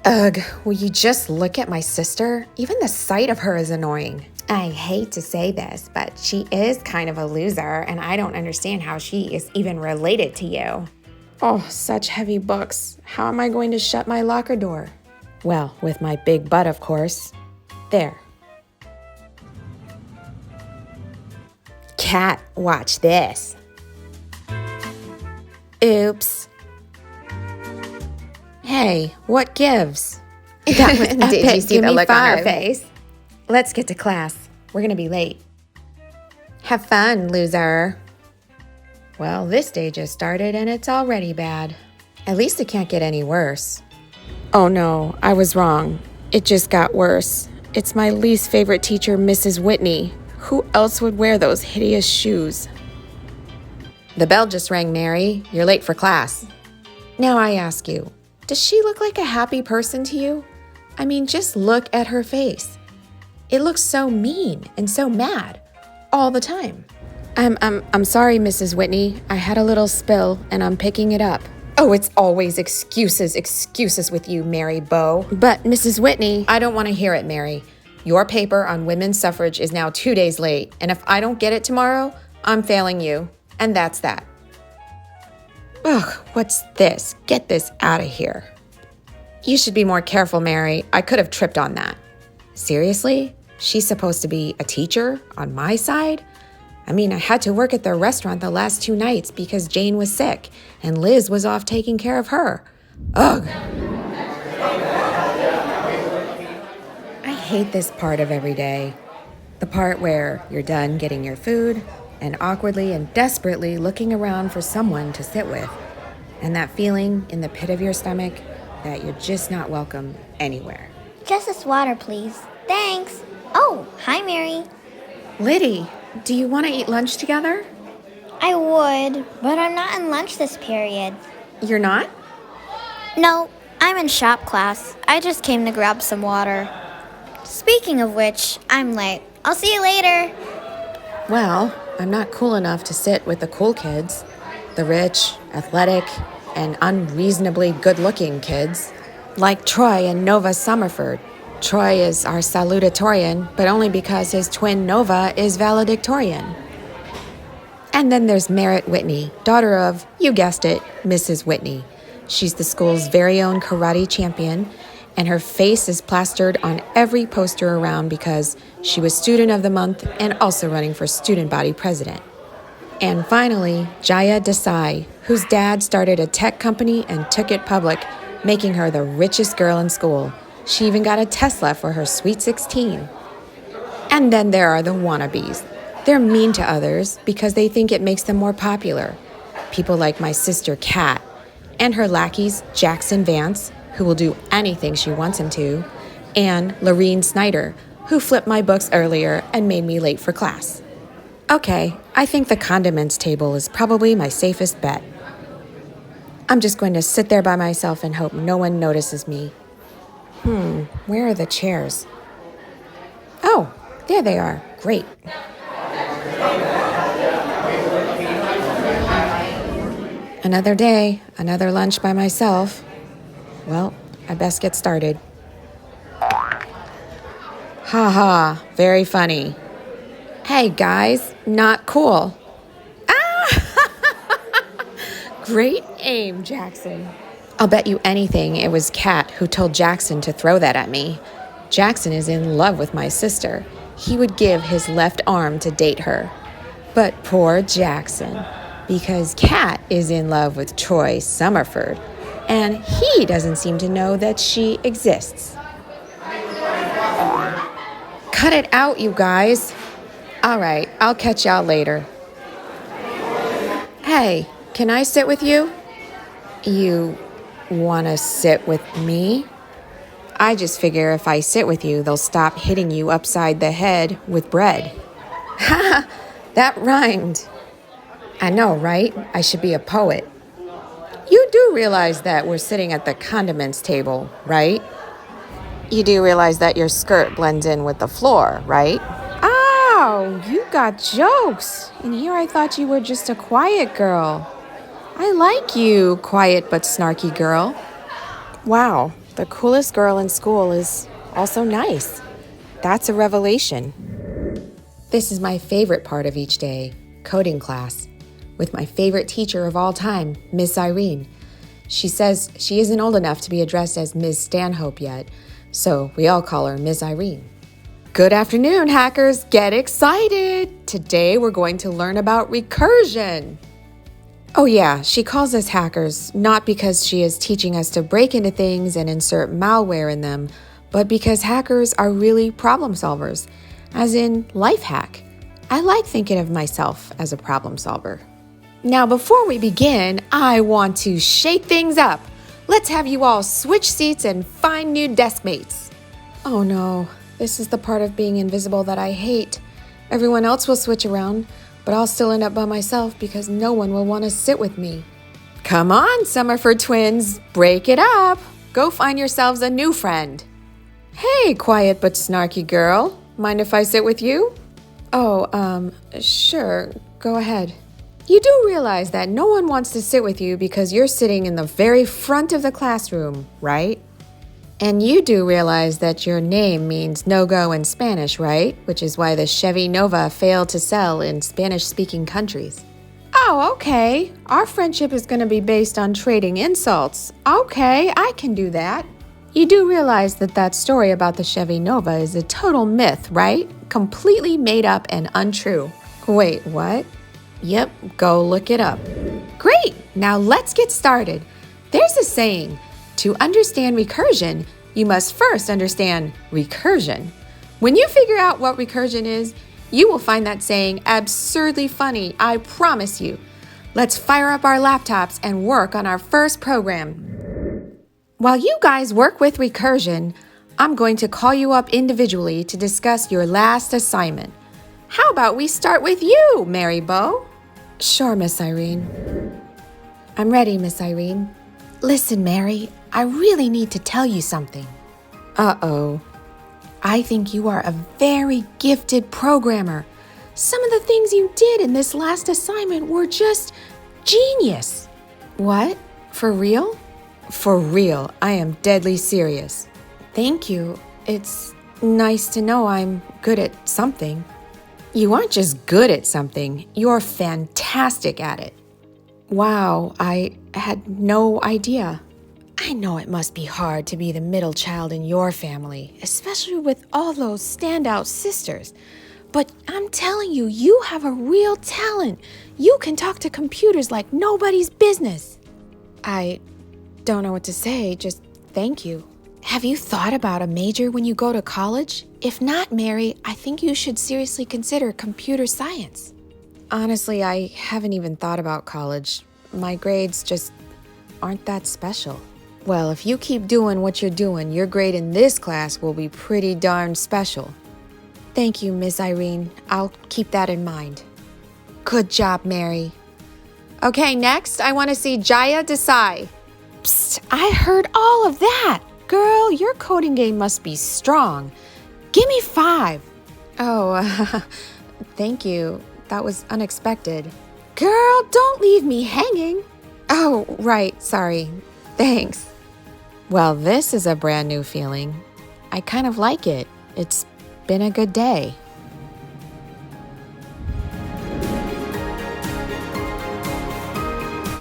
Ugh, will you just look at my sister? Even the sight of her is annoying. I hate to say this, but she is kind of a loser, and I don't understand how she is even related to you. Oh, such heavy books. How am I going to shut my locker door? Well, with my big butt, of course. There. Cat, watch this. Oops. Hey, what gives? That was epic. Did you see the look on her face? Let's get to class. We're going to be late. Have fun, loser. Well, this day just started and it's already bad. At least it can't get any worse. Oh no, I was wrong. It just got worse. It's my least favorite teacher, Mrs. Whitney. Who else would wear those hideous shoes? The bell just rang, Mary. You're late for class. Now I ask you, does she look like a happy person to you? I mean, just look at her face. It looks so mean and so mad all the time. I'm sorry, Mrs. Whitney. I had a little spill and I'm picking it up. Oh, it's always excuses with you, Mary Bow. But Mrs. Whitney, I don't want to hear it, Mary. Your paper on women's suffrage is now 2 days late, and if I don't get it tomorrow, I'm failing you, and that's that. Ugh, what's this? Get this out of here. You should be more careful, Mary. I could have tripped on that. Seriously? She's supposed to be a teacher on my side? I mean, I had to work at the restaurant the last 2 nights because Jane was sick, and Liz was off taking care of her. Ugh. I hate this part of every day. The part where you're done getting your food and awkwardly and desperately looking around for someone to sit with. And that feeling in the pit of your stomach that you're just not welcome anywhere. Just this water, please. Thanks. Oh, hi, Mary. Liddy, do you want to eat lunch together? I would, but I'm not in lunch this period. You're not? No, I'm in shop class. I just came to grab some water. Speaking of which, I'm late. I'll see you later. Well, I'm not cool enough to sit with the cool kids, the rich, athletic, and unreasonably good-looking kids, like Troy and Nova Summerford. Troy is our salutatorian, but only because his twin Nova is valedictorian. And then there's Merritt Whitney, daughter of, you guessed it, Mrs. Whitney. She's the school's very own karate champion, and her face is plastered on every poster around because she was student of the month and also running for student body president. And finally, Jaya Desai, whose dad started a tech company and took it public, making her the richest girl in school. She even got a Tesla for her sweet 16. And then there are the wannabes. They're mean to others because they think it makes them more popular. People like my sister Kat and her lackeys Jackson Vance, who will do anything she wants him to, and Lorene Snyder, who flipped my books earlier and made me late for class. Okay, I think the condiments table is probably my safest bet. I'm just going to sit there by myself and hope no one notices me. Where are the chairs? Oh, there they are. Great. Another day, another lunch by myself. Well, I best get started. Ha ha, very funny. Hey guys, not cool. Ah! Great aim, Jackson. I'll bet you anything it was Kat who told Jackson to throw that at me. Jackson is in love with my sister. He would give his left arm to date her. But poor Jackson, because Kat is in love with Troy Summerford, and he doesn't seem to know that she exists. Cut it out, you guys. All right, I'll catch y'all later. Hey, can I sit with you? You want to sit with me? I just figure if I sit with you, they'll stop hitting you upside the head with bread. Ha! That rhymed. I know, right? I should be a poet. You do realize that we're sitting at the condiments table, right? You do realize that your skirt blends in with the floor, right? Oh, you got jokes. And here I thought you were just a quiet girl. I like you, quiet but snarky girl. Wow, the coolest girl in school is also nice. That's a revelation. This is my favorite part of each day, coding class, with my favorite teacher of all time, Miss Irene. She says she isn't old enough to be addressed as Ms. Stanhope yet, so we all call her Miss Irene. Good afternoon, hackers. Get excited. Today we're going to learn about recursion. Oh yeah, she calls us hackers, not because she is teaching us to break into things and insert malware in them, but because hackers are really problem solvers, as in life hack. I like thinking of myself as a problem solver. Now before we begin, I want to shake things up. Let's have you all switch seats and find new desk mates. Oh no, this is the part of being invisible that I hate. Everyone else will switch around, but I'll still end up by myself because no one will want to sit with me. Come on, Summerford twins, break it up. Go find yourselves a new friend. Hey, quiet but snarky girl. Mind if I sit with you? Oh, sure, go ahead. You do realize that no one wants to sit with you because you're sitting in the very front of the classroom, right? And you do realize that your name means no-go in Spanish, right? Which is why the Chevy Nova failed to sell in Spanish-speaking countries. Oh, okay. Our friendship is going to be based on trading insults. Okay, I can do that. You do realize that that story about the Chevy Nova is a total myth, right? Completely made up and untrue. Wait, what? Yep, go look it up. Great, now let's get started. There's a saying, to understand recursion, you must first understand recursion. When you figure out what recursion is, you will find that saying absurdly funny, I promise you. Let's fire up our laptops and work on our first program. While you guys work with recursion, I'm going to call you up individually to discuss your last assignment. How about we start with you, Mary Beau? Sure, Miss Irene. I'm ready, Miss Irene. Listen, Mary, I really need to tell you something. Uh-oh. I think you are a very gifted programmer. Some of the things you did in this last assignment were just genius. What? For real? For real. I am deadly serious. Thank you. It's nice to know I'm good at something. You aren't just good at something, you're fantastic at it. Wow, I had no idea. I know it must be hard to be the middle child in your family, especially with all those standout sisters. But I'm telling you, you have a real talent. You can talk to computers like nobody's business. I don't know what to say, just thank you. Have you thought about a major when you go to college? If not, Mary, I think you should seriously consider computer science. Honestly, I haven't even thought about college. My grades just aren't that special. Well, if you keep doing what you're doing, your grade in this class will be pretty darn special. Thank you, Miss Irene. I'll keep that in mind. Good job, Mary. Okay, next, I want to see Jaya Desai. Psst, I heard all of that. Girl, your coding game must be strong. Give me 5. Oh, thank you. That was unexpected. Girl, don't leave me hanging. Oh, right, sorry. Thanks. Well, this is a brand new feeling. I kind of like it. It's been a good day.